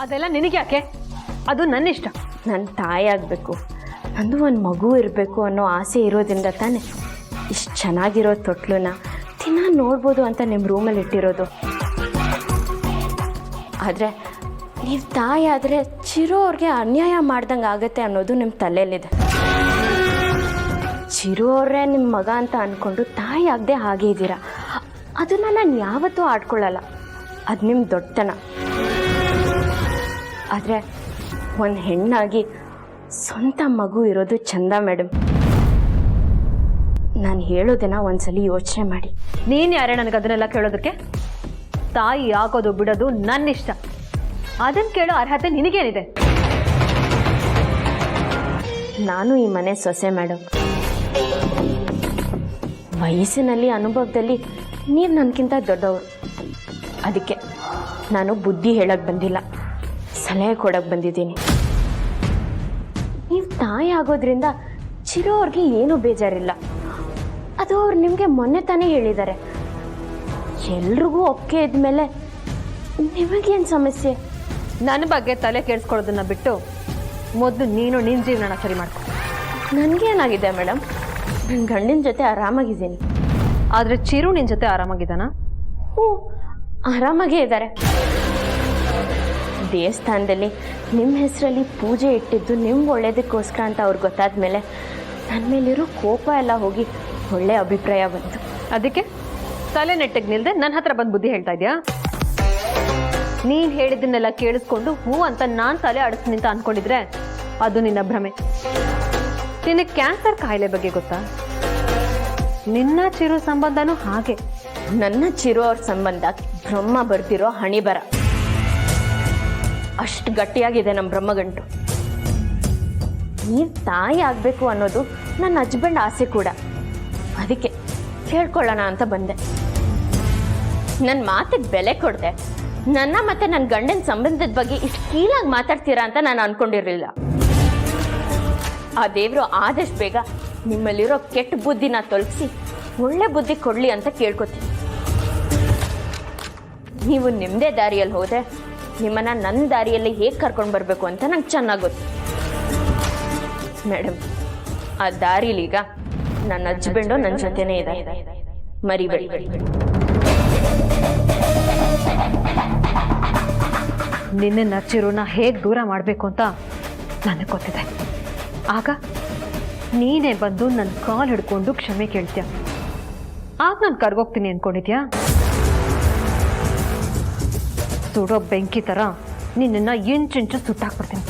ಅದೆಲ್ಲ ನಿನಗೆ ಯಾಕೆ? ಅದು ನನ್ನ ಇಷ್ಟ. ನನ್ನ ತಾಯಿ ಆಗಬೇಕು, ನಂದು ಒಂದು ಮಗು ಇರಬೇಕು ಅನ್ನೋ ಆಸೆ ಇರೋದ್ರಿಂದ ತಾನೇ ಇಷ್ಟು ಚೆನ್ನಾಗಿರೋ ತೊಟ್ಲನ್ನ ದಿನ ನೋಡ್ಬೋದು ಅಂತ ನಿಮ್ಮ ರೂಮಲ್ಲಿ ಇಟ್ಟಿರೋದು. ಆದರೆ ನೀವು ತಾಯಿ ಆದರೆ ಚಿರು ಅವ್ರಿಗೆ ಅನ್ಯಾಯ ಮಾಡ್ದಂಗೆ ಆಗುತ್ತೆ ಅನ್ನೋದು ನಿಮ್ಮ ತಲೆಯಲ್ಲಿದೆ. ಚಿರು ಅವರೇ ನಿಮ್ಮ ಮಗ ಅಂತ ಅಂದ್ಕೊಂಡು ತಾಯಿ ಆಗದೆ ಹಾಗೆ ಇದ್ದೀರಾ. ಅದನ್ನು ನಾನು ಯಾವತ್ತೂ ಆಡ್ಕೊಳ್ಳಲ್ಲ, ಅದು ನಿಮ್ಮ ದೊಡ್ಡತನ. ಆದರೆ ಒಂದು ಹೆಣ್ಣಾಗಿ ಸ್ವಂತ ಮಗು ಇರೋದು ಚಂದ ಮೇಡಮ್. ನಾನು ಹೇಳೋದನ್ನ ಒಂದ್ಸಲಿ ಯೋಚನೆ ಮಾಡಿ. ನೀನು ಯಾರೇ ನನಗೆ ಅದನ್ನೆಲ್ಲ ಕೇಳೋದಕ್ಕೆ? ತಾಯಿ ಆಗೋದು ಬಿಡೋದು ನನ್ನ ಇಷ್ಟ. ಅದನ್ನು ಕೇಳೋ ಅರ್ಹತೆ ನಿನಗೇನಿದೆ? ನಾನು ಈ ಮನೆ ಸೊಸೆ ಮೇಡಮ್. ವಯಸ್ಸಿನಲ್ಲಿ ಅನುಭವದಲ್ಲಿ ನೀವು ನನಗಿಂತ ದೊಡ್ಡವರು. ಅದಕ್ಕೆ ನಾನು ಬುದ್ಧಿ ಹೇಳಕ್ಕೆ ಬಂದಿಲ್ಲ, ಸಲಹೆ ಕೊಡಕ್ಕೆ ಬಂದಿದ್ದೀನಿ. ನೀವು ತಾಯಿ ಆಗೋದ್ರಿಂದ ಚಿರು ಅವ್ರಿಗೆ ಏನೂ ಬೇಜಾರಿಲ್ಲ. ಅದು ಅವ್ರು ನಿಮಗೆ ಮೊನ್ನೆ ತಾನೇ ಹೇಳಿದ್ದಾರೆ. ಎಲ್ರಿಗೂ ಒಪ್ಪಿಗೆ ಇದ್ಮೇಲೆ ನಿಮಗೇನು ಸಮಸ್ಯೆ? ನನ್ನ ಬಗ್ಗೆ ತಲೆ ಕೆಡಿಸ್ಕೊಳ್ಳೋದನ್ನ ಬಿಟ್ಟು ಮೊದಲು ನೀನು ನಿನ್ನ ಜೀವನನ ಸರಿ ಮಾಡ್ಕೊ. ನನಗೇನಾಗಿದೆ ಮೇಡಮ್? ನನ್ನ ಗಂಡಿನ ಜೊತೆ ಆರಾಮಾಗಿದ್ದೀನಿ. ಆದರೆ ಚಿರು ನಿನ್ನ ಜೊತೆ ಆರಾಮಾಗಿದ್ದಾನಾ? ಹ್ಞೂ, ಆರಾಮಾಗೇ ಇದ್ದಾರೆ. ದೇವಸ್ಥಾನದಲ್ಲಿ ನಿಮ್ಮ ಹೆಸರಲ್ಲಿ ಪೂಜೆ ಇಟ್ಟಿದ್ದು ನಿಮ್ಗೆ ಒಳ್ಳೇದಕ್ಕೋಸ್ಕರ ಅಂತ ಅವ್ರಿಗೆ ಗೊತ್ತಾದ ಮೇಲೆ ನನ್ನ ಮೇಲಿರೋ ಕೋಪ ಎಲ್ಲ ಹೋಗಿ ಒಳ್ಳೆ ಅಭಿಪ್ರಾಯ ಬಂತು. ಅದಕ್ಕೆ ತಲೆ ನೆಟ್ಟಿಗೆ ನಿಲ್ಲದೆ ನನ್ನ ಹತ್ರ ಬಂದು ಬುದ್ಧಿ ಹೇಳ್ತಾ ಇದೆಯಾ? ನೀನು ಹೇಳಿದ್ದನ್ನೆಲ್ಲ ಕೇಳಿಸ್ಕೊಂಡು ಹೂ ಅಂತ ನಾನು ತಲೆ ಆಡಿಸ್ತೀನಿ ಅಂತ ಅಂದ್ಕೊಂಡಿದ್ರೆ ಅದು ನಿನ್ನ ಭ್ರಮೆ. ನಿನಗೆ ಕ್ಯಾನ್ಸರ್ ಕಾಯಿಲೆ ಬಗ್ಗೆ ಗೊತ್ತಾ? ನಿನ್ನ ಚಿರು ಸಂಬಂಧನೂ ಹಾಗೆ. ನನ್ನ ಚಿರು ಅವ್ರ ಸಂಬಂಧ ಬ್ರಹ್ಮ ಬರ್ತಿರೋ ಹಣಿಬರ. ಅಷ್ಟು ಗಟ್ಟಿಯಾಗಿದೆ ನಮ್ಮ ಬ್ರಹ್ಮಗಂಟು. ನೀವು ತಾಯಿ ಆಗಬೇಕು ಅನ್ನೋದು ನನ್ನ ಹಸ್ಬೆಂಡ್ ಆಸೆ ಕೂಡ. ಅದಕ್ಕೆ ಕೇಳ್ಕೊಳ್ಳೋಣ ಅಂತ ಬಂದೆ. ನನ್ನ ಮಾತಿಗೆ ಬೆಲೆ ಕೊಡದೆ ನನ್ನ ಮತ್ತೆ ನನ್ನ ಗಂಡನ ಸಂಬಂಧದ ಬಗ್ಗೆ ಇಷ್ಟು ಕೀಳಾಗಿ ಮಾತಾಡ್ತೀರಾ ಅಂತ ನಾನು ಅನ್ಕೊಂಡಿರಲಿಲ್ಲ. ಆ ದೇವರು ಆದಷ್ಟು ಬೇಗ ನಿಮ್ಮಲ್ಲಿರೋ ಕೆಟ್ಟ ಬುದ್ಧಿನ ತೊಲಗಿಸಿ ಒಳ್ಳೆ ಬುದ್ಧಿ ಕೊಡಲಿ ಅಂತ ಕೇಳ್ಕೊತೀನಿ. ನೀವು ನಿಮ್ಮದೇ ದಾರಿಯಲ್ಲಿ ಹೋದರೆ ನಿಮ್ಮನ್ನು ನನ್ನ ದಾರಿಯಲ್ಲಿ ಹೇಗೆ ಕರ್ಕೊಂಡು ಬರಬೇಕು ಅಂತ ನಂಗೆ ಚೆನ್ನಾಗಿ ಗೊತ್ತು ಮೇಡಮ್. ಆ ದಾರಿಲೀಗ ನನ್ನ ಹಸ್ಬೆಂಡು ನನ್ನ ಜೊತೆನೇ ಇದೆ, ಮರಿಬೇಡಿ. ನಿನ್ನ ಚಿರುನ ಹೇಗೆ ದೂರ ಮಾಡಬೇಕು ಅಂತ ನನಗೆ ಗೊತ್ತಿದೆ. ಆಗ ನೀನೇ ಬಂದು ನನ್ನ ಕಾಲು ಹಿಡ್ಕೊಂಡು ಕ್ಷಮೆ ಕೇಳ್ತೀಯ. ಆಗ ನಾನು ಕರ್ಗೋಗ್ತೀನಿ ಅಂದ್ಕೊಂಡಿದ್ಯಾ? ಸುಡೋ ಬೆಂಕಿ ಥರ ನಿನ್ನನ್ನು ಇಂಚಿಂಚು ಸುಟ್ಟಾಕ್ಬಿಡ್ತೀನಿ.